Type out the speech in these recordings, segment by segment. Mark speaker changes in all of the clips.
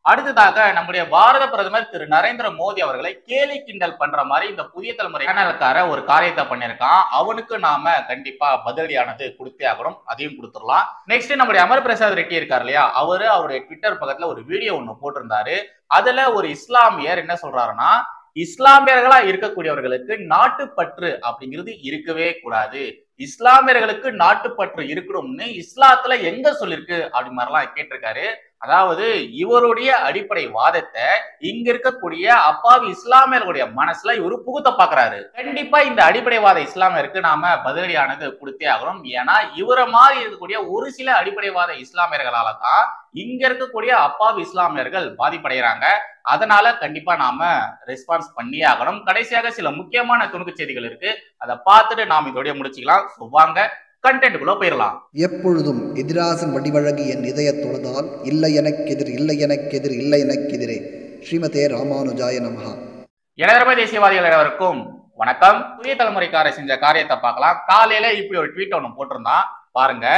Speaker 1: அடுத்ததாக நம்முடைய பாரத பிரதமர் திரு நரேந்திர மோடி அவர்களை கேலி கிண்டல் பண்ற மாதிரி இந்த புதிய தலைமுறை சேனல்கார ஒரு காரியத்தை பண்ணியிருக்கான். அவனுக்கு நாம கண்டிப்பா பதிலடியானது கொடுத்தே ஆகணும். அதையும் கொடுத்துடலாம். நெக்ஸ்ட் நம்முடைய அமர் பிரசாத் ரெட்டி இருக்கார் இல்லையா, அவருடைய ட்விட்டர் பக்கத்துல ஒரு வீடியோ ஒண்ணு போட்டிருந்தாரு. அதுல ஒரு இஸ்லாமியர் என்ன சொல்றாருன்னா, இஸ்லாமியர்களா இருக்கக்கூடியவர்களுக்கு நாட்டுப்பற்று அப்படிங்கிறது இருக்கவே கூடாது. இஸ்லாமியர்களுக்கு நாட்டுப்பற்று இருக்கணும்னு இஸ்லாத்துல எங்க சொல்லிருக்கு அப்படி மாதிரிலாம் கேட்டிருக்காரு. அதாவது இவருடைய அடிப்படை வாதத்தை இங்க இருக்கக்கூடிய அப்பாவி இஸ்லாமியர்களுடைய மனசுல இவரு புகுத்த பாக்குறாரு. கண்டிப்பா இந்த அடிப்படைவாத இஸ்லாமியருக்கு நாம பதிலடியானது கொடுத்தே ஆகணும். ஏன்னா இவரை மாதிரி இருக்கக்கூடிய ஒரு சில அடிப்படைவாத இஸ்லாமியர்களால தான் இங்க இருக்கக்கூடிய அப்பாவி இஸ்லாமியர்கள் பாதிப்படைகிறாங்க. அதனால கண்டிப்பா நாம ரெஸ்பான்ஸ் பண்ணியே ஆகணும். கடைசியாக சில முக்கியமான துணுக்கு செய்திகள் இருக்கு, அதை பார்த்துட்டு நாம இதோட முடிச்சுக்கலாம். வாங்க கண்டென்ட்குள்ள போயிடலாம்.
Speaker 2: எப்பொழுதும் எதிராசன் வடிவழகு என் இதய தொழுதால் இல்லை எனக்கெதிர் இல்லை எனக்கெதிர் இல்லை எனக்கெதிரே. ஸ்ரீமதே ராமானுஜாய நமஹா.
Speaker 1: இளைஞர் தேசியவாதிகள் அனைவருக்கும் வணக்கம். புதிய தலைமுறைக்கார செஞ்ச காரியத்தை பார்க்கலாம். காலையில இப்படி ஒரு ட்வீட் ஒன்று போட்டிருந்தான் பாருங்க.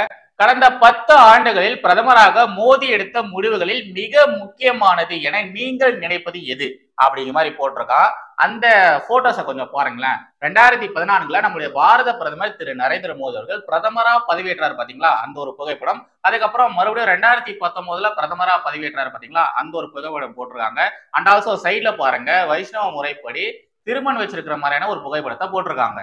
Speaker 1: கடந்த 10 ஆண்டுகளில் பிரதமராக மோடி எடுத்த முடிவுகளில் மிக முக்கியமானது என நீங்கள் நினைப்பது எது அப்படிங்கிற மாதிரி போட்டிருக்கான். அந்த போட்டோஸை கொஞ்சம் பாருங்களேன். 2014 நம்முடைய பாரத பிரதமர் திரு நரேந்திர மோடி அவர்கள் பிரதமரா பதவியேற்றார் பாத்தீங்களா, அந்த ஒரு புகைப்படம். அதுக்கப்புறம் மறுபடியும் 2019 பிரதமரா பதவியேற்றார் பாத்தீங்களா, அந்த ஒரு புகைப்படம் போட்டிருக்காங்க. அண்ட் ஆல்சோ சைட்ல பாருங்க, வைஷ்ணவ முறைப்படி திருமணம் வச்சிருக்கிற மாதிரியான ஒரு புகைப்படத்தை போட்டிருக்காங்க.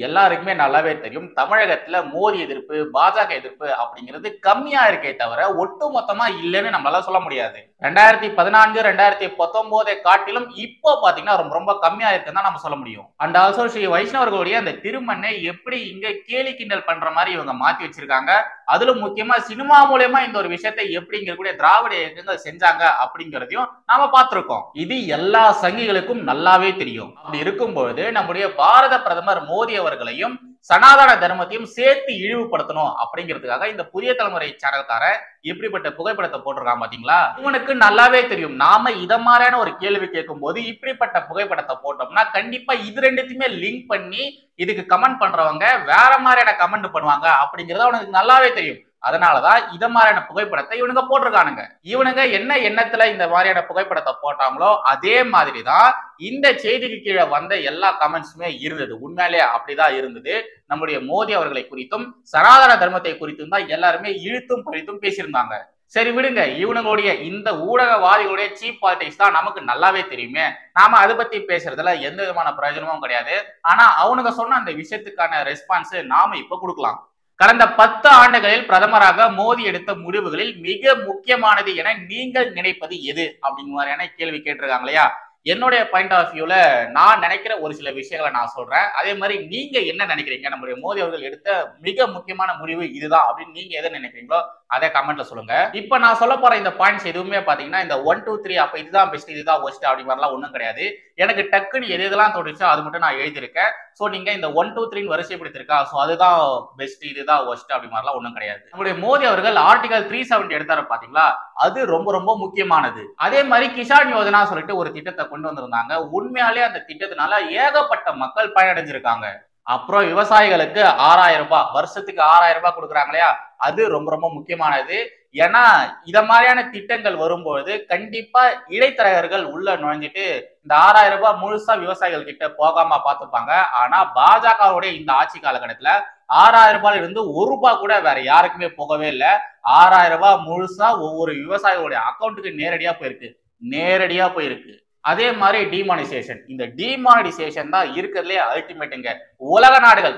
Speaker 1: எல்லாருக்குமே நல்லாவே தெரியும், தமிழகத்துல மோடி எதிர்ப்பு, பாஜக எதிர்ப்பு அப்படிங்கிறது கம்மியா இருக்கே தவிர ஒட்டு மொத்தமா இல்லைன்னு நம்மளால சொல்ல முடியாது. 2014 2019 காட்டிலும் இப்போ பாத்தீங்கன்னா ரொம்ப ரொம்ப கம்மியா இருக்குன்னு தான் நம்ம சொல்ல முடியும். அண்ட் ஆல்சோ ஸ்ரீ வைஷ்ணவர்களுடைய அந்த திருமணை எப்படி இங்க கேலி கிண்டல் பண்ற மாதிரி இவங்க மாத்தி வச்சிருக்காங்க. அதுல முக்கியமா சினிமா மூலமா இந்த ஒரு விஷயத்தை எப்படி இங்க திராவிட இயக்கங்கள் செஞ்சாங்க அப்படிங்கிறதையும் நாம பார்த்திருக்கோம். இது எல்லா சங்கிகளுக்கும் நல்லாவே தெரியும். அப்படி இருக்கும்போது நம்முடைய பாரத பிரதமர் மோடி அவர்களையும் சனாதன தர்மத்தையும் சேர்த்து இழிவுபடுத்தணும் அப்படிங்கிறதுக்காக இந்த புதிய தலைமுறை சேனல்கார இப்படிப்பட்ட புகைப்படத்தை போட்டிருக்கான் பாத்தீங்களா. இவனுக்கு நல்லாவே தெரியும், நாம இத மாதிரியான ஒரு கேள்வி கேட்கும் போது இப்படிப்பட்ட புகைப்படத்தை போட்டோம்னா கண்டிப்பா இது ரெண்டுத்தையுமே லிங்க் பண்ணி இதுக்கு கமெண்ட் பண்றவங்க வேற மாதிரியான கமெண்ட் பண்ணுவாங்க அப்படிங்கறது அவனுக்கு நல்லாவே தெரியும். அதனாலதான் இத மாதிரியான புகைப்படத்தை இவனுங்க போட்டிருக்கானுங்க. இவனுங்க என்ன எண்ணத்துல இந்த மாதிரியான புகைப்படத்தை போட்டாங்களோ அதே மாதிரிதான் இந்த செய்திக்கு கீழே வந்த எல்லா கமெண்ட்ஸுமே இருந்தது. உண்மையிலே அப்படிதான் இருந்தது. நம்முடைய மோடி அவர்களை குறித்தும் சனாதன தர்மத்தை குறித்தும் தான் எல்லாருமே இழுத்தும் பழித்தும் பேசியிருந்தாங்க. சரி விடுங்க, இவனுங்களுடைய இந்த ஊடகவாதிகளுடைய சீப் பாலிடிக்ஸ் தான் நமக்கு நல்லாவே தெரியுமே. நாம அதை பத்தி பேசுறதுல எந்த விதமான பிரயோஜனமும் கிடையாது. ஆனா அவனுங்க சொன்ன அந்த விஷயத்துக்கான ரெஸ்பான்ஸ் நாம இப்ப கொடுக்கலாம். கடந்த 10 ஆண்டுகளில் பிரதமராக மோடி எடுத்த முடிவுகளில் மிக முக்கியமானது என நீங்கள் நினைப்பது எது அப்படிங்கிற மாதிரியான கேள்வி கேட்டிருக்காங்க இல்லையா. என்னுடைய பாயிண்ட் ஆஃப் வியூல நான் நினைக்கிற ஒரு சில விஷயங்களை நான் சொல்றேன். அதே மாதிரி நீங்க என்ன நினைக்கிறீங்க, நம்முடைய மோடி அவர்கள் எடுத்த மிக முக்கியமான முடிவு இதுதான் அப்படின்னு நீங்க எதை நினைக்கிறீங்களோ அதை கமெண்ட்ல சொல்லுங்க. இப்ப நான் சொல்ல போற இந்த பாயிண்ட்ஸ் எதுவுமே பாத்தீங்கன்னா இந்த 1 2 3 அப்ப இதுதான் பெஸ்ட் இதுதான் ஒஸ்ட் அப்படி மாதிரிலாம் ஒன்றும் கிடையாது. எனக்கு டக்குன்னு எது எதெல்லாம் தோணுச்சோ அது மட்டும் நான் எழுதியிருக்கேன். ஸோ நீங்க இந்த 1 2 3 வரிசைப்படுத்திருக்கா, ஸோ அதுதான் பெஸ்ட் இதுதான் ஒஸ்ட் அப்படி மாதிரிலாம் ஒன்றும் கிடையாது. நம்முடைய மோடி அவர்கள் ஆர்டிகல் 370 எடுத்தாரு பாத்தீங்களா, அது ரொம்ப ரொம்ப முக்கியமானது. அதே மாதிரி கிசான் யோஜனா சொல்லிட்டு ஒரு திட்டத்தை கொண்டு வந்திருந்தாங்க. உண்மையாலே அந்த திட்டத்தினால ஏகப்பட்ட மக்கள் பயனடைஞ்சிருக்காங்க. அப்புறம் விவசாயிகளுக்கு 6000 ரூபாய், வருஷத்துக்கு 6000 ரூபாய் கொடுக்குறாங்க இல்லையா, அது ரொம்ப ரொம்ப முக்கியமானது. ஏன்னா இத மாதிரியான திட்டங்கள் வரும்போது கண்டிப்பா இடைத்தரகர்கள் உள்ள நுழைஞ்சிட்டு இந்த 6000 ரூபாய் முழுசா விவசாயிகள் கிட்ட போகாம பார்த்துப்பாங்க. ஆனா பாஜகவுடைய இந்த ஆட்சி காலகட்டத்துல 6000 ரூபாயில இருந்து 1 ரூபாய் கூட வேற யாருக்குமே போகவே இல்லை. 6000 ரூபாய் முழுசா ஒவ்வொரு விவசாயிகளுடைய அக்கௌண்ட்டுக்கு நேரடியா போயிருக்கு. அதே மாதிரி டிமானிசேஷன், இந்த டிமானிசேஷன் தான் இருக்கிறதுலே அல்டிமேட்டுங்க.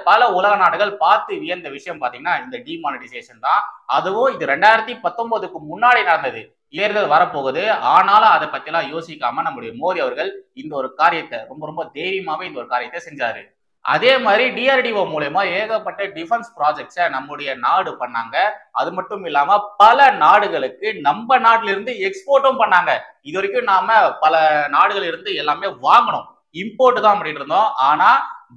Speaker 1: பல உலக நாடுகள் பார்த்து வியந்த விஷயம் பாத்தீங்கன்னா இந்த டிமானிசேஷன் தான். அதுவும் இது 2019க்கு முன்னாடி நடந்தது. தேர்தல் வரப்போகுது, ஆனாலும் அதை பத்தி எல்லாம் யோசிக்காம நம்முடைய மோடி அவர்கள் இந்த ஒரு காரியத்தை ரொம்ப ரொம்ப தைரியமாவே இந்த ஒரு காரியத்தை செஞ்சாரு. அதே மாதிரி டிஆர்டிஓ மூலமா ஏகப்பட்ட டிஃபென்ஸ் ப்ராஜெக்ட்ஸை நம்முடைய நாடு பண்ணாங்க. அது மட்டும் இல்லாம பல நாடுகளுக்கு நம்ம நாட்டில இருந்து எக்ஸ்போர்ட்டும் பண்ணாங்க. இது வரைக்கும் நாம பல நாடுகள் இருந்து எல்லாமே வாங்கணும், இம்போர்ட் தான் பண்ணிட்டு இருந்தோம். ஆனா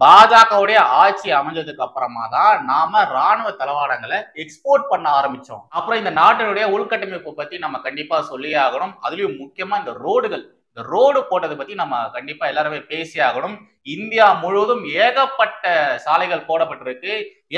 Speaker 1: பாஜகவுடைய ஆட்சி அமைஞ்சதுக்கு அப்புறமா தான் நாம ராணுவ தளவாடங்களை எக்ஸ்போர்ட் பண்ண ஆரம்பிச்சோம். அப்புறம் இந்த நாட்டினுடைய உள்கட்டமைப்பு பத்தி நம்ம கண்டிப்பா சொல்லியே ஆகணும். அதுலயும் முக்கியமா இந்த ரோடுகள், இந்த ரோடு போட்டதை பத்தி நம்ம கண்டிப்பா எல்லாருமே பேசி ஆகணும். இந்தியா முழுவதும் ஏகப்பட்ட சாலைகள் போடப்பட்டிருக்கு,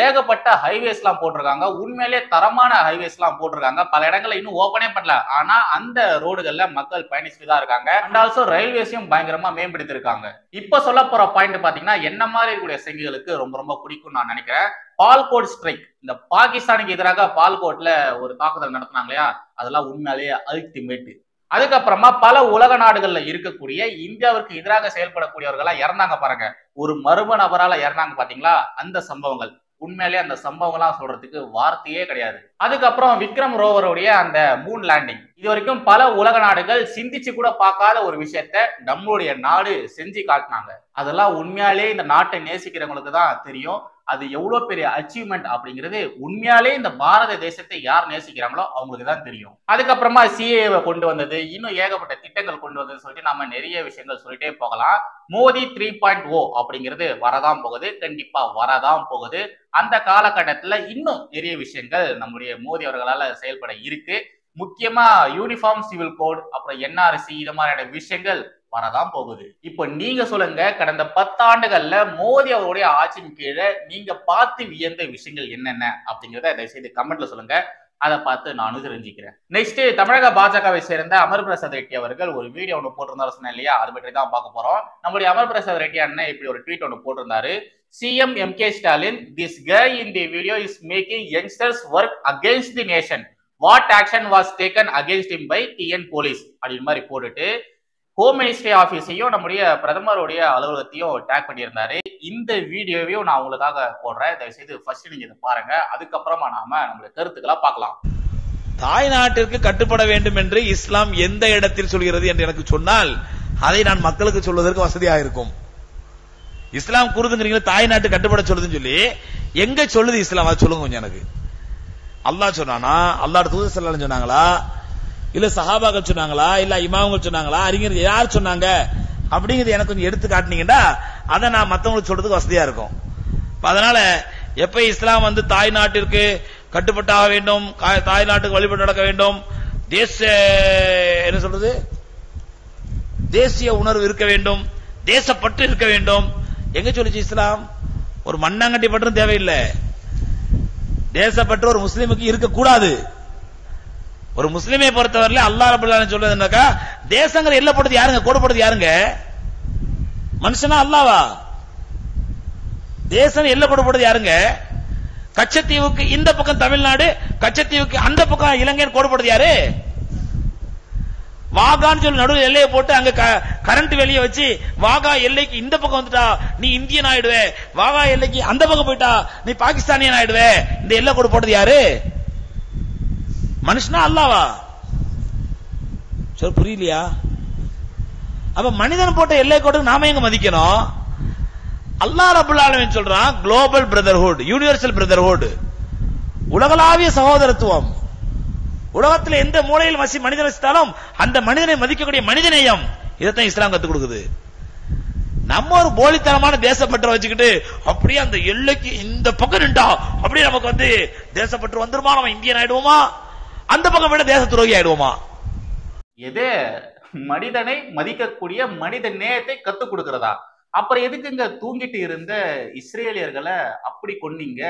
Speaker 1: ஏகப்பட்ட ஹைவேஸ் எல்லாம் போட்டிருக்காங்க. உண்மையிலே தரமான ஹைவேஸ் எல்லாம் போட்டிருக்காங்க. பல இடங்கள்ல இன்னும் ஓபனே பண்ணல, ஆனா அந்த ரோடுகள்ல மக்கள் பயணிச்சுட்டு தான் இருக்காங்க. அண்ட் ஆல்சோ ரயில்வேஸையும் பயங்கரமா மேம்படுத்தி இருக்காங்க. இப்ப சொல்ல போற பாயிண்ட் பாத்தீங்கன்னா என்ன மாதிரி இருக்கக்கூடிய செய்திகளுக்கு ரொம்ப ரொம்ப பிடிக்கும் நான் நினைக்கிறேன். பால்கோட் ஸ்ட்ரைக், இந்த பாகிஸ்தானுக்கு எதிராக பால்கோட்ல ஒரு தாக்குதல் நடத்தினாங்க இல்லையா, அதெல்லாம் உண்மையிலேயே அல்டிமேட். அதுக்கப்புறமா பல உலக நாடுகள்ல இருக்கக்கூடிய இந்தியாவிற்கு எதிராக செயல்படக்கூடியவர்களா இறந்தாங்க பாருங்க, ஒரு மர்ம நபரால இறந்தாங்க பாத்தீங்களா, அந்த சம்பவங்கள் உண்மையிலேயே அந்த சம்பவங்கள்லாம் சொல்றதுக்கு வார்த்தையே கிடையாது. அதுக்கப்புறம் விக்ரம் ரோவருடைய அந்த மூன் லேண்டிங், இது வரைக்கும் பல உலக நாடுகள் சிந்திச்சு கூட பார்க்காத ஒரு விஷயத்த நம்மளுடைய நாடு செஞ்சு காட்டினாங்க. அதெல்லாம் உண்மையாலே இந்த நாட்டை நேசிக்கிறவங்களுக்கு தான் தெரியும் அது எவ்வளவு பெரிய அச்சீவ்மெண்ட் அப்படிங்கிறது. உண்மையாலே இந்த பாரத தேசத்தை யார் நேசிக்கிறாங்களோ அவங்களுக்கு தான் தெரியும். அதுக்கப்புறமா சிஏவை கொண்டு வந்தது, இன்னும் ஏகப்பட்ட திட்டங்கள் கொண்டு வந்தது சொல்லிட்டு நம்ம நிறைய விஷயங்கள் சொல்லிட்டே போகலாம். மோடி 3.0 அப்படிங்கிறது வரதான் போகுது, கண்டிப்பா வரதான் போகுது. அந்த காலகட்டத்துல இன்னும் நிறைய விஷயங்கள் நம்முடைய மோடி அவர்களால செயல்பட இருக்கு. முக்கியமா யூனிஃபார்ம் சிவில் கோட், அப்புறம் என்ஆர்சி, இது மாதிரியான விஷயங்கள் வரதான் போகுது. இப்ப நீங்க சொல்லுங்க, கடந்த 10 ஆண்டுகள்ல மோடி அவருடைய ஆட்சியின் கீழே நீங்க பார்த்து வியந்த விஷயங்கள் என்னென்ன அப்படிங்கிறத தயவுசெய்து கமெண்ட்ல சொல்லுங்க. அதை பார்த்து நானும் தெரிஞ்சுக்கிறேன். நெக்ஸ்ட், தமிழக பாஜகவை சேர்ந்த அமர் பிரசாத் ரெட்டி அவர்கள் ஒரு வீடியோ ஒன்று போட்டிருந்தாரு சொன்னேன் இல்லையா, அது பற்றி தான் பார்க்க போறோம். நம்மளுடைய அமர் பிரசாத் ரெட்டி அண்ணன் இப்படி ஒரு ட்வீட் ஒன்று போட்டிருந்தாரு. CM MK Stalin, this guy in the video is making youngsters work against the nation. What action was taken against him by TN police அப்படின்ற மாதிரி போட்டுட்டு ஹோம் மினிஸ்ட்ரி ஆபீஸையும் நம்முடைய பிரதமருடைய அலுவலகத்தையும் டேக் பண்ணியிருந்தாரு. இந்த வீடியோவையும் நான் உங்களுக்காக போடுறேன், தயவுசெய்து ஃபர்ஸ்ட் நீங்க இதை பாருங்க, அதுக்கப்புறமா நாம நம்மளுடைய கருத்துக்களை பார்க்கலாம்.
Speaker 3: தாய் நாட்டிற்கு கட்டுப்பட வேண்டும் என்று இஸ்லாம் எந்த இடத்தில் சொல்கிறது என்று எனக்கு சொன்னால் அதை நான் மக்களுக்கு சொல்வதற்கு வசதியாக இருக்கும். இஸ்லாம் கூறுதுங்கிறீங்களா தாய் நாட்டு கட்டுப்பட சொல்லுதுன்னு சொல்லி, எங்க சொல்லுது இஸ்லாம் அதை சொல்லுங்க கொஞ்சம் எனக்கு. அல்லாஹ் சொன்னானா, அல்லாஹ் தூதர் ஸல்லல்லாஹு அலைஹி சொன்னாங்களா, இல்ல சஹாபாக்கள் சொன்னாங்களா, இல்ல இமாம்கள் சொன்னாங்களா, அறிஞர் யார் சொன்னாங்க அப்படிங்கிறது எனக்கு கொஞ்சம் எடுத்து காட்டினீங்கன்னா அதை நான் மற்றவங்களுக்கு சொல்றதுக்கு வசதியா இருக்கும். அதனால எப்ப இஸ்லாம் வந்து தாய் நாட்டிற்கு கட்டுப்பட்டாக வேண்டும், தாய் நாட்டுக்கு வழிபட்டு நடக்க வேண்டும், தேச என்ன சொல்றது தேசிய உணர்வு இருக்க வேண்டும், தேசப்பற்று இருக்க வேண்டும், எங்க சொல்லிச்சு இஸ்லாம்? ஒரு மண்ணாங்கட்டி பற்றும் தேவையில்லை, தேசப்பற்று ஒரு முஸ்லிமுக்கு இருக்கக்கூடாது. ஒரு முஸ்லிமை பொறுத்தவரையில அல்லாஹ் ரப்பல் ஆலமீன் சொல்றது என்னக்கா, தேசங்கள் எல்லை போடுறது யாருங்க, கோடு போடுறது யாருங்க? மனுஷனா அல்லாவா? தேசம் எல்லை கோடு போடுறது யாருங்க? கச்சத்தீவுக்கு இந்த பக்கம் தமிழ்நாடு, கச்சத்தீவுக்கு அந்த பக்கம் இலங்கைன்னு கோடு போடுறது யாரு? வாகான்னு சொல்லி நடுவில் எல்லையை போட்டு அங்க கரண்ட் வெளியே வச்சு வாகா எல்லைக்கு இந்த பக்கம் வந்துட்டா நீ இந்தியன் ஆயிடுவே, வாகா எல்லைக்கு அந்த பக்கம் போயிட்டா நீ பாகிஸ்தானியன் ஆயிடுவே. இந்த எல்லை கோடு போடுறது யாரு? மனுஷனா அல்லாவா? சொல் புரியலையா? அப்ப மனிதன் போட்ட எல்லை கோடு நாம எங்க மதிக்கணும்? அல்லாஹ் ரப்பல் ஆலமீன் சொல்றான் குளோபல் பிரதர்ஹுட், யூனிவர்சல் பிரதர்ஹுட், உலகளாவிய சகோதரத்துவம். உலகத்தில் எந்த மூலையில் மனிதன் வசித்தாலும் அந்த மனிதனை மதிக்கக்கூடிய மனிதநேயம், இதைத்தான் இஸ்லாம் கத்துக் கொடுக்குது. நம்ம ஒரு போலித்தனமான தேசப்பற்று வச்சுக்கிட்டு அப்படியே அந்த எல்லைக்கு இந்த பக்கம் நின்றா அப்படியே நமக்கு வந்து தேசப்பற்று வந்துருமா, நம்ம இந்தியன் ஆயிடுவோமா, அந்த பக்கம் விட தேச துரோகி ஆயிடுவோமா?
Speaker 1: எது மனிதனை மதிக்கக்கூடிய மனித நேயத்தை கத்துக் கொடுக்கிறதா? அப்புறம் எதுக்குங்க தூங்கிட்டு இருந்த இஸ்ரேலியர்களை அப்படி கொன்னீங்க,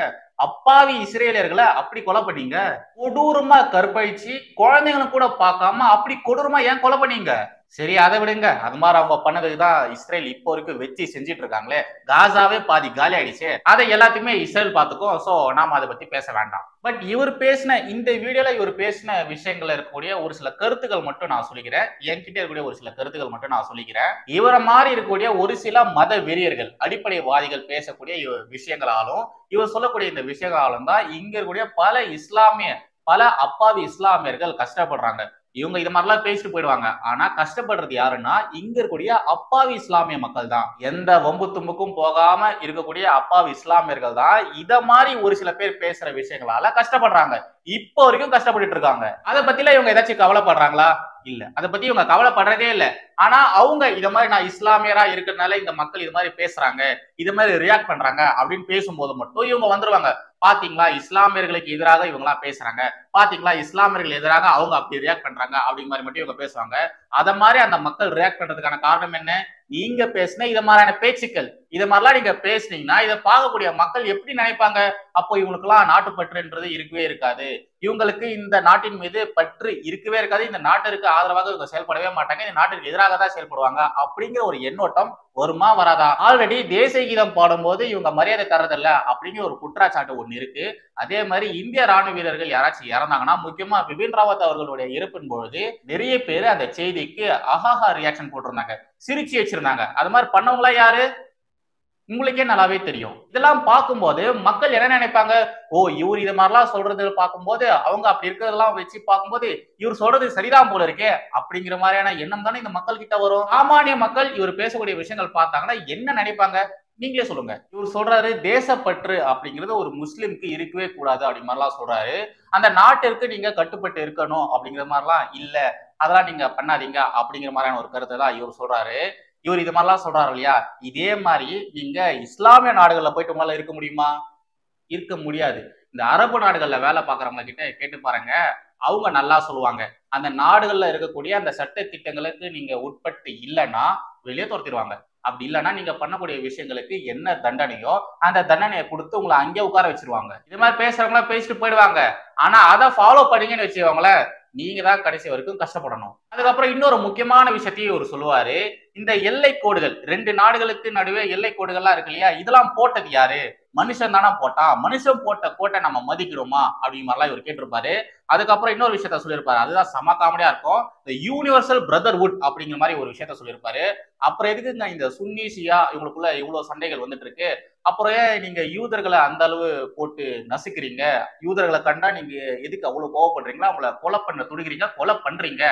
Speaker 1: அப்பாவி இஸ்ரேலியர்களை அப்படி கொலை பண்ணீங்க, கொடூரமா கற்பழிச்சு குழந்தைங்களும் கூட பார்க்காம அப்படி கொடூரமா ஏன் கொலை பண்ணீங்க? சரி அதை விடுங்க, அது மாதிரி அவங்க பண்ணதுக்குதான் இஸ்ரேல் இப்போ வரைக்கும் வச்சு செஞ்சுட்டு இருக்காங்களே, காசாவே பாதி காலி ஆயிடுச்சு, அதை எல்லாத்தையுமே இஸ்ரேல் பார்த்துக்கும். சோ நாம அதை பத்தி பேச வேண்டாம். பட் இவர் பேசின இந்த வீடியோல இவர் பேசின விஷயங்கள்ல இருக்கக்கூடிய ஒரு சில கருத்துக்கள் மட்டும் நான் சொல்லிக்கிறேன், என்கிட்ட இருக்கக்கூடிய ஒரு சில கருத்துக்கள் மட்டும் நான் சொல்லிக்கிறேன். இவரை மாதிரி இருக்கக்கூடிய ஒரு சில மத வெறியர்கள், அடிப்படைவாதிகள் பேசக்கூடிய விஷயங்களாலும் இவர் சொல்லக்கூடிய இந்த விஷயங்களாலும் தான் இங்க இருக்கக்கூடிய பல அப்பாவி இஸ்லாமியர்கள் கஷ்டப்படுறாங்க. இவங்க இது மாதிரிலாம் பேசிட்டு போயிடுவாங்க, ஆனா கஷ்டப்படுறது யாருன்னா இங்க இருக்கக்கூடிய அப்பாவி இஸ்லாமிய மக்கள் தான். எந்த வம்பு தும்புக்கும் போகாம இருக்கக்கூடிய அப்பாவி இஸ்லாமியர்கள் தான் இத மாதிரி ஒரு சில பேர் பேசுற விஷயங்களால கஷ்டப்படுறாங்க, இப்போ வரைக்கும் கஷ்டப்பட்டு இருக்காங்க. அதை பத்தில இவங்க ஏதாச்சும் கவலைப்படுறாங்களா? இல்ல. அதை பத்தி இவங்க கவலைப்படுறதே இல்ல. ஆனா அவங்க இத மாதிரி நான் இஸ்லாமியரா இருக்கிறதுனால இந்த மக்கள் இது மாதிரி பேசுறாங்க, இது மாதிரி ரியாக்ட் பண்றாங்க அப்படின்னு பேசும்போது மட்டும் இவங்க வந்துருவாங்க. பாத்தீங்களா இஸ்லாமியர்களுக்கு எதிராக இவங்க எல்லாம் பேசுறாங்க, பாத்தீங்களா இஸ்லாமியர்கள் எதிராக அவங்க அப்படி ரியாக்ட் பண்றாங்க அப்படிங்கிற மாதிரி மட்டும் இவங்க பேசுவாங்க. அத மாதிரி அந்த மக்கள் ரியாக்ட் பண்றதுக்கான காரணம் என்ன? நீங்க பேசின இத மாதிரியான பேச்சுக்கள், இத மாதிரிலாம் நீங்க பேசுனீங்கன்னா இதை பார்க்கக்கூடிய மக்கள் எப்படி நினைப்பாங்க? அப்போ இவங்களுக்கு எல்லாம் நாட்டுப்பற்றுன்றது இருக்கவே இருக்காது, இவங்களுக்கு இந்த நாட்டின் மீது பற்று இருக்கவே இருக்காது, இந்த நாட்டிற்கு ஆதரவாக இவங்க செயல்படவே மாட்டாங்க, இந்த நாட்டிற்கு எதிராக தான் செயல்படுவாங்க அப்படிங்கிற ஒரு எண்ணோட்டம் வருமா வராதா? ஆல்ரெடி தேசிய கீதம் பாடும்போது இவங்க மரியாதை தரதில்ல அப்படிங்கிற ஒரு குற்றச்சாட்டு ஒண்ணு இருக்கு. அதே மாதிரி இந்திய ராணுவ வீரர்கள் யாராச்சும் இறந்தாங்கன்னா, முக்கியமா பிபின் ராவத் அவர்களுடைய இறப்பின் பொழுது நிறைய பேர் அந்த செய்திக்கு அஹாஹா ரியாக்ஷன் போட்டிருந்தாங்க, சிரிச்சு வச்சிருந்தாங்க. அது மாதிரி பண்ணவங்களா யாரு? உங்களுக்கே நல்லாவே தெரியும். இதெல்லாம் பார்க்கும்போது மக்கள் என்ன நினைப்பாங்க? ஓ இவர் இது மாதிரிலாம் சொல்றது பார்க்கும்போது, அவங்க அப்படி இருக்கிறதெல்லாம் வச்சு பார்க்கும்போது இவர் சொல்றது சரிதான் போல இருக்கே அப்படிங்கிற மாதிரியான எண்ணம் தானே இந்த மக்கள் கிட்ட வரும். சாமானிய மக்கள் இவர் பேசக்கூடிய விஷயங்கள் பார்த்தாங்கன்னா என்ன நினைப்பாங்க? நீங்களே சொல்லுங்க. இவர் சொல்றாரு தேசப்பற்று அப்படிங்கிறது ஒரு முஸ்லிம்க்கு இருக்கவே கூடாது அப்படி மாதிரிலாம் சொல்றாரு. அந்த நாட்டிற்கு நீங்க கட்டுப்பட்டு இருக்கணும் அப்படிங்கிற மாதிரிலாம் இல்ல, அதெல்லாம் நீங்க பண்ணாதீங்க அப்படிங்கிற மாதிரியான ஒரு கருத்தை தான் இவர் சொல்றாரு. இவர் இது மாதிரிலாம் சொல்றாரு இல்லையா? இதே மாதிரி நீங்க இஸ்லாமிய நாடுகள்ல போயிட்டு உங்களால இருக்க முடியுமா? இருக்க முடியாது. இந்த அரபு நாடுகள்ல வேலை பார்க்கறவங்க கிட்ட கேட்டு பாருங்க, அவங்க நல்லா சொல்லுவாங்க. அந்த நாடுகள்ல இருக்கக்கூடிய அந்த சட்ட திட்டங்களுக்கு நீங்க உட்பட்டு இல்லைன்னா வெளியே துரத்திடுவாங்க. அப்படி இல்லைன்னா நீங்க பண்ணக்கூடிய விஷயங்களுக்கு என்ன தண்டனையோ அந்த தண்டனையை கொடுத்து உங்களை அங்கே உட்கார வச்சிருவாங்க. இது மாதிரி பேசுறவங்களா பேசிட்டு போயிடுவாங்க. ஆனா அதை ஃபாலோ பண்ணீங்கன்னு வச்சுக்கோங்களேன், நீங்க தான் கடைசி வரைக்கும் கஷ்டப்படணும். அதுக்கப்புறம் இன்னொரு முக்கியமான விஷயத்தையும் இவர் சொல்லுவாரு. இந்த எல்லை கோடுகள், 2 நாடுகளுக்கு நடுவே எல்லை கோடுகள்லாம் இருக்கு இல்லையா, இதெல்லாம் போட்டது யாரு? மனுஷன் தானே போட்டான். மனுஷன் போட்ட கோட்டை நம்ம மதிக்கிறோமா அப்படிங்கிற மாதிரிலாம் இவர் கேட்டிருப்பாரு. அதுக்கப்புறம் இன்னொரு விஷயத்த சொல்லியிருப்பாரு, அதுதான் செம காமெடியா இருக்கும். இந்த யூனிவர்சல் பிரதர்ஹுட் அப்படிங்கிற மாதிரி ஒரு விஷயத்த சொல்லியிருப்பாரு. அப்புறம் எதுக்குங்க இந்த சுன்னி ஷியா இவங்களுக்குள்ள இவ்வளவு சண்டைகள் வந்துட்டு இருக்கு? அப்புறம் ஏன் நீங்க யூதர்களை அந்த அளவு போட்டு நசுக்கிறீங்க? யூதர்களை கண்டா நீங்க எதுக்கு அவ்வளவு கோவப்படுறீங்களா? அவங்கள கொலை பண்ண துடிக்கிறீங்க, கொலை பண்றீங்க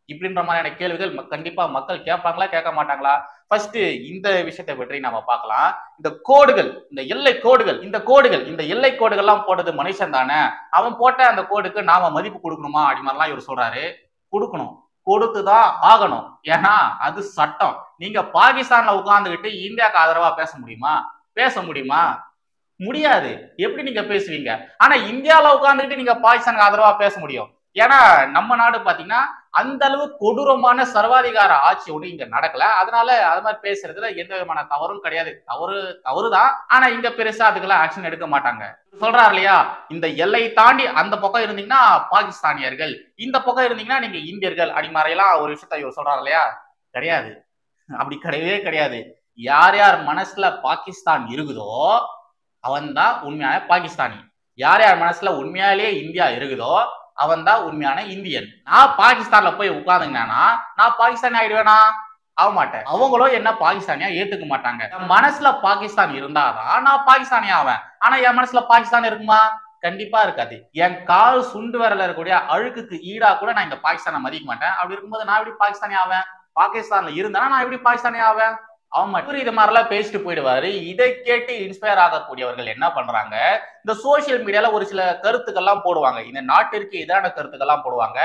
Speaker 1: இப்படின்ற மாதிரியான கேள்விகள் கண்டிப்பா மக்கள் கேட்பாங்களா கேட்க மாட்டாங்களா? ஃபர்ஸ்ட் இந்த விஷயத்தை பற்றி நாம பார்க்கலாம். இந்த கோடுகள், இந்த எல்லை கோடுகள், இந்த எல்லை கோடுகள்லாம் போட்டது மனுஷன் தானே, அவன் போட்ட அந்த கோடுக்கு நாம மதிப்பு கொடுக்கணுமா அப்படி மாதிரிலாம் இவர் சொல்றாரு. கொடுக்கணும், கொடுத்துதான் ஆகணும். ஏன்னா அது சட்டம். நீங்க பாகிஸ்தான்ல உட்கார்ந்துகிட்டு இந்தியாவுக்கு ஆதரவா பேச முடியுமா? பேச முடியுமா? முடியாது. எப்படி நீங்க பேசுவீங்க? ஆனா இந்தியாவில உட்கார்ந்துகிட்டு நீங்க பாகிஸ்தானுக்கு ஆதரவா பேச முடியும். ஏன்னா நம்ம நாடு பாத்தீங்கன்னா அந்த அளவு கொடூரமான சர்வாதிகார ஆட்சி ஒண்ணு இங்க நடக்கல. அதனால அது மாதிரி பேசுறதுல எந்த விதமான தவறும் கிடையாது. தவறுதான். ஆனா இங்க பெருசா அதுக்கெல்லாம் ஆக்ஷன் எடுக்க மாட்டாங்க. சொல்றாரு இல்லையா, இந்த எல்லை தாண்டி அந்த பக்கம் இருந்தீங்கன்னா பாகிஸ்தானியர்கள், இந்த பக்கம் இருந்தீங்கன்னா நீங்க இந்தியர்கள் அப்படி மாதிரிலாம் ஒரு விஷயத்த இவர் சொல்றாரு இல்லையா? கிடையாது, அப்படி கிடையவே கிடையாது. யார் யார் மனசுல பாகிஸ்தான் இருக்குதோ அவன் தான் உண்மையான பாகிஸ்தானி. யார் யார் மனசுல உண்மையாலேயே இந்தியா இருக்குதோ அவன் தான் உண்மையான இந்தியன். நான் பாகிஸ்தான்ல போய் உட்கார்ந்துங்கன்னா நான் பாகிஸ்தானி ஆயிடுவேனா? ஆக மாட்டேன். அவங்களும் என்ன பாகிஸ்தானியா ஏத்துக்க மாட்டாங்க. என் மனசுல பாகிஸ்தான் இருந்தாதான் நான் பாகிஸ்தானியா ஆவேன். ஆனா என் மனசுல பாகிஸ்தான் இருக்குமா? கண்டிப்பா இருக்காது. என் கால் சுண்டு விரல இருக்கக்கூடிய அழுக்குக்கு ஈடா கூட நான் இந்த பாகிஸ்தானை மதிக்க மாட்டேன். அப்படி இருக்கும்போது நான் எப்படி பாகிஸ்தானி ஆவேன்? பாகிஸ்தான்ல இருந்தா நான் எப்படி பாகிஸ்தானி ஆவேன்? அவன் மட்டும் இது மாதிரிலாம் பேசிட்டு போயிடுவாரு. இதை கேட்டு இன்ஸ்பயர் ஆகக்கூடியவர்கள் என்ன பண்றாங்க, இந்த சோசியல் மீடியால ஒரு சில கருத்துக்கள்லாம் போடுவாங்க, இந்த நாட்டிற்கு எதிரான கருத்துக்கள்லாம் போடுவாங்க.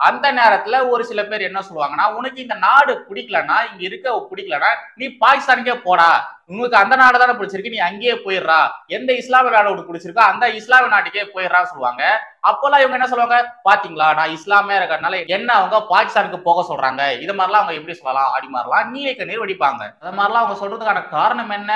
Speaker 1: அந்த நேரத்துல ஒரு சில பேர் என்ன சொல்லுவாங்கன்னா, உனக்கு இந்த நாடு பிடிக்கலன்னா, இங்க இருக்க பிடிக்கலன்னா நீ பாகிஸ்தானுக்கே போடா, உங்களுக்கு அந்த நாடு தானே பிடிச்சிருக்கு, நீ அங்கேயே போயிடுறா, எந்த இஸ்லாமிய நாடு உனக்கு பிடிச்சிருக்கோ அந்த இஸ்லாமிய நாட்டுக்கே போயிடுறான்னு சொல்லுவாங்க. அப்பெல்லாம் இவங்க என்ன சொல்லுவாங்க, பாத்தீங்களா நான் இஸ்லாமியா இருக்கிறதுனால என்ன அவங்க பாகிஸ்தானுக்கு போக சொல்றாங்க, இது மாதிரிலாம் அவங்க எப்படி சொல்லலாம் அப்படி மாதிரிலாம் நீலை கண்ணீர் வடிப்பாங்க. அது மாதிரிலாம் அவங்க சொல்றதுக்கான காரணம் என்ன?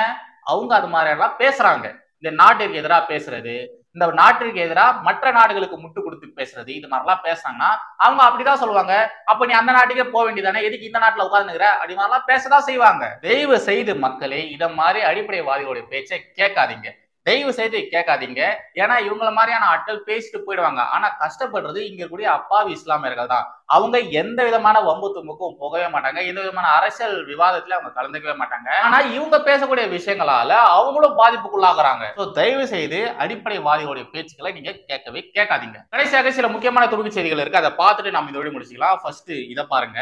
Speaker 1: அவங்க அது மாதிரி எல்லாம் பேசுறாங்க. இந்த நாட்டிற்கு எதிராக பேசுறது, இந்த நாட்டிற்கு எதிராக மற்ற நாடுகளுக்கு முட்டு கொடுத்து பேசுறது, இது மாதிரிலாம் பேசுறாங்கன்னா அவங்க அப்படிதான் சொல்லுவாங்க. அப்ப நீ அந்த நாட்டுக்கே போக வேண்டியதானே, எதுக்கு இந்த நாட்டுல உட்கார்ந்துக்கிற அப்படி மாதிரிலாம் பேசதான் செய்வாங்க. தயவு செய்து மக்களே இத மாதிரி அடிப்படைவாதிகளுடைய பேச்சை கேட்காதீங்க, தயவு செய்து கேட்காதீங்க. ஏன்னா இவங்கள மாதிரியான ஆட்கள் பேசிட்டு போயிடுவாங்க. ஆனா கஷ்டப்படுறது இங்க கூடிய அப்பாவி இஸ்லாமியர்கள் தான். அவங்க எந்த விதமான வம்பு தும்புக்கும் போகவே மாட்டாங்க, எந்த விதமான அரசியல் விவாதத்துல அவங்க கலந்துக்கவே மாட்டாங்க. ஆனா இவங்க பேசக்கூடிய விஷயங்களால அவங்களும் பாதிப்புக்குள்ளாகிறாங்க. தயவு செய்து அடிப்படைவாதிகளுடைய பேச்சுக்களை நீங்க கேட்கவே கேட்காதீங்க. கடைசியாக சில முக்கியமான துணுக்கு செய்திகள் இருக்கு, அதை பார்த்துட்டு நம்ம இதோட முடிச்சுக்கலாம். ஃபர்ஸ்ட் இதை பாருங்க.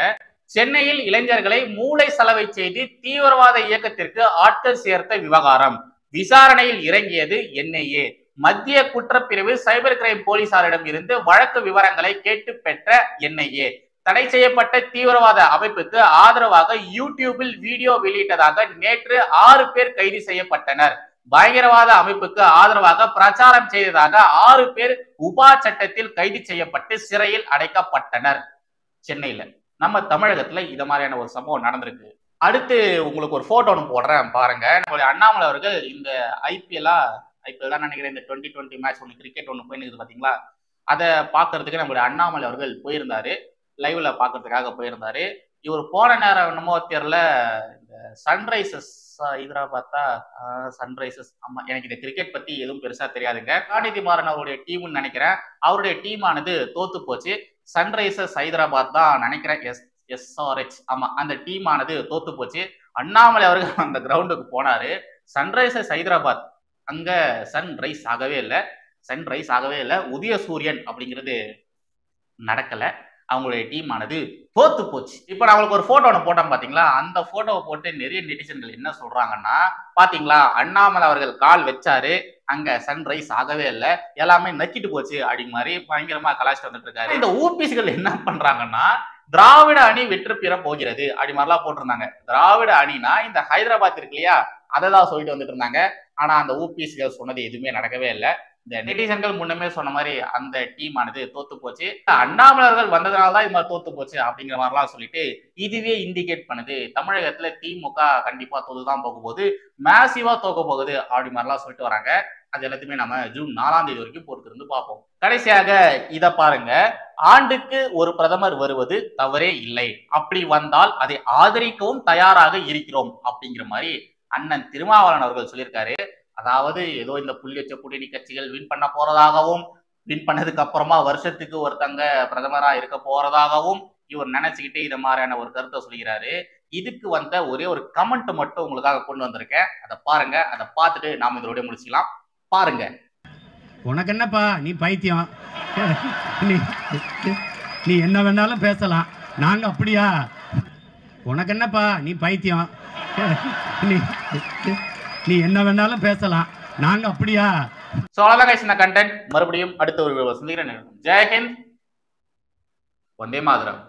Speaker 1: சென்னையில் இளைஞர்களை மூளை சலவை செய்து தீவிரவாத இயக்கத்திற்கு ஆட்கள் சேர்த்த விவகாரம், விசாரணையில் இறங்கியது என்ஐஏ. மத்திய குற்றப்பிரிவு சைபர் கிரைம் போலீசாரிடம் இருந்து வழக்கு விவரங்களை கேட்டு பெற்ற என்ஐஏ தடை செய்யப்பட்ட தீவிரவாத அமைப்புக்கு ஆதரவாக யூடியூபில் வீடியோ வெளியிட்டதாக நேற்று 6 பேர் கைது செய்யப்பட்டனர். பயங்கரவாத அமைப்புக்கு ஆதரவாக பிரச்சாரம் செய்ததாக 6 பேர் உபா சட்டத்தில் கைது செய்யப்பட்டு சிறையில் அடைக்கப்பட்டனர். சென்னையில நம்ம தமிழகத்துல இது மாதிரியான ஒரு சம்பவம் நடந்திருக்கு. அடுத்து உங்களுக்கு ஒரு போட்டோ ஒன்று போடுறேன் பாருங்க. நம்மளுடைய அண்ணாமலை அவர்கள் இந்த ஐபிஎல் தான் நினைக்கிறேன், இந்த 2020 மேட்ச் ஒன்று கிரிக்கெட் ஒன்று போயிருக்கு பாத்தீங்களா, அதை பாக்குறதுக்கு நம்மளுடைய அண்ணாமலை அவர்கள் போயிருந்தாரு, லைவ்ல பாக்குறதுக்காக போயிருந்தாரு. இவர் போன நேரம் என்னமோ தெரியல, இந்த சன்ரைசர்ஸ் ஹைதராபாத் சன்ரைசர்ஸ், ஆமா எனக்கு இந்த கிரிக்கெட் பத்தி எதுவும் பெருசா தெரியாதுங்க. காணிதி மாறன் அவருடைய டீம்னு நினைக்கிறேன், அவருடைய டீமானது தோத்து போச்சு. சன்ரைசர்ஸ் ஹைதராபாத் தான் நினைக்கிறேன், SRH, ஆமா அந்த டீமானது தோத்து போச்சு. அண்ணாமலை அவர்கள் அந்த கிரவுண்டுக்கு போனாரு. சன்ரைசர்ஸ் ஹைதராபாத் அங்க சன்ரைஸ் ஆகவே இல்லை, உதய சூரியன் அப்படிங்கிறது நடக்கல, அவங்களுடைய டீமானது தோத்து போச்சு. இப்ப நான் அவங்களுக்கு ஒரு போட்டோ ஒன்று போட்டோம் பாத்தீங்களா, அந்த போட்டோவை போட்டு நிறைய நெட்டிசன்கள் என்ன சொல்றாங்கன்னா, பாத்தீங்களா அண்ணாமலை அவர்கள் கால் வச்சாரு, அங்க சன்ரைஸ் ஆகவே இல்லை, எல்லாமே நக்கிட்டு போச்சு அப்படி மாதிரி பயங்கரமா கலாச்சிட்டு வந்துட்டு இருக்காரு. இந்த ஊபிசிகள் என்ன பண்றாங்கன்னா, திராவிட அணி வெற்றி பெற போகிறது அப்படி மாதிரிலாம் போட்டிருந்தாங்க. திராவிட அணினா இந்த ஹைதராபாத் இருக்கு இல்லையா, அதை தான் சொல்லிட்டு வந்துட்டு இருந்தாங்க. ஆனா அந்த ஊபிசிகள் சொன்னது எதுவுமே நடக்கவே இல்லை. இந்த நெட்டிசன்கள் முன்னமே சொன்ன மாதிரி அந்த டீம் ஆனது தோத்து போச்சு, அண்ணாமலர்கள் வந்ததுனாலதான் இது மாதிரி தோத்து போச்சு அப்படிங்கிற மாதிரிலாம் சொல்லிட்டு இதுவே இண்டிகேட் பண்ணுது தமிழகத்துல திமுக கண்டிப்பா தோத்துதான் போக போகுது, மேசிவா தோக்க போகுது அப்படி மாதிரிலாம் சொல்லிட்டு வராங்க. அது எல்லாத்தையுமே நம்ம ஜூன் 4ஆம் தேதி வரைக்கும் பொறுத்திருந்து பார்ப்போம். கடைசியாக இத பாருங்க, ஆண்டுக்கு ஒரு பிரதமர் வருவது தவறே இல்லை, அப்படி வந்தால் அதை ஆதரிக்கவும் தயாராக இருக்கிறோம் அப்படிங்கிற மாதிரி அண்ணன் திருமாவளவன் அவர்கள் சொல்லியிருக்காரு. அதாவது ஏதோ இந்த புள்ளி வச்ச கூட்டணி கட்சிகள் வின் பண்ண போறதாகவும், வின் பண்ணதுக்கு அப்புறமா வருஷத்துக்கு ஒருத்தங்க பிரதமரா இருக்க போறதாகவும் இவர் நினைச்சுக்கிட்டு இத மாதிரியான ஒரு கருத்தை சொல்கிறாரு. இதுக்கு வந்த ஒரே ஒரு கமெண்ட் மட்டும் உங்களுக்காக கொண்டு வந்திருக்கேன், அதை பாருங்க. அதை பார்த்துட்டு நாம இதோட முடிச்சுக்கலாம். பாருங்க.
Speaker 4: உனக்கு என்னப்பா, நீ பைத்தியம், நீ என்ன வேணாலும் பேசலாம், நாங்க அப்படியா? உனக்கு என்னப்பா, நீ பைத்தியம், நீ என்ன வேணாலும் பேசலாம், நாங்க அப்படியா?
Speaker 1: சோ அவ்வளவுதான் கைஸ் இந்த கண்டென்ட். மறுபடியும் அடுத்த ஒரு சந்திக்கிறேன். ஜெய் ஹிந்த், வந்தே மாதரம்.